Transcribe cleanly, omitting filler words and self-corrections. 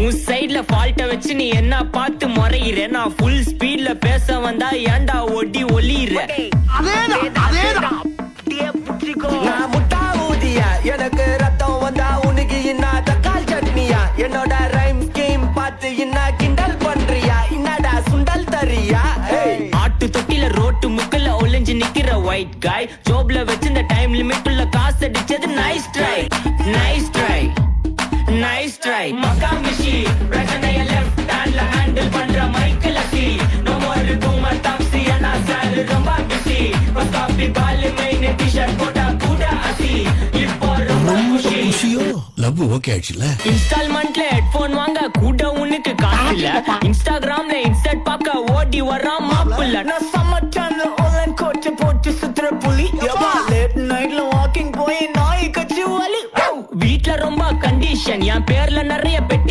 உன் சைடுல ஃபால்ட்ட வச்சு நீ என்ன பார்த்து முறையிற. நான் ஃபுல் ஸ்பீட்ல பேச வந்தா ஏன்டா ஒடி ஒளியிற. நான் முட்டா ஊதியா எனக்கு ரத்தம் வந்தா உனக்கு இன்னா தக்காளி சட்னியா. என்னோட ரைம் ஸ்கீம் பார்த்து இன்னா கிண்டல் பண்றியா. என்னடா சுண்டல் தரியா. ஆட்டு தொட்டில ரோட்டு முக்கல ஒளிஞ்சு நிக்கிற ஒயிட் காய். ஜோப்ல வச்சிருந்த டைம் லிமிட் உள்ள காசு அடிச்சது nice try nice try nice try. மக்கா மிஷி பிரச்சனைய லெஃப்ட் ஹேண்ட்ல ஹேண்டில் பண்ற மைக்கேல் அசி. நோ மோர் டூமர் டாக்ஸி انا சார் ரொம்ப பிஸி. காபி பால் மெயின் டி-ஷர்ட் போட்டா கூட அசி. இப்போ ரொம்ப குஷியோ லவ் ஓகே ஆயிடுச்சுல. இன்ஸ்டால்மெண்ட்ல ஹெட்போன் வாங்க கூட உனக்கு காசு இல்ல. இன்ஸ்டாகிராம்ல இன்ஸ்டன்ட் பாக்க ஓடி வரான் மாப்பிள்ள. நான் சம்மர் சேனல் ஆன்லைன் கோட் போட்டு சுத்துற புலி. லேட் நைட்ல வாக்கிங் போய் நாய் கச்சி வலி. வீட்ல ரொம்ப கண்டிஷன் என் பேர்ல நிறைய பெட்டி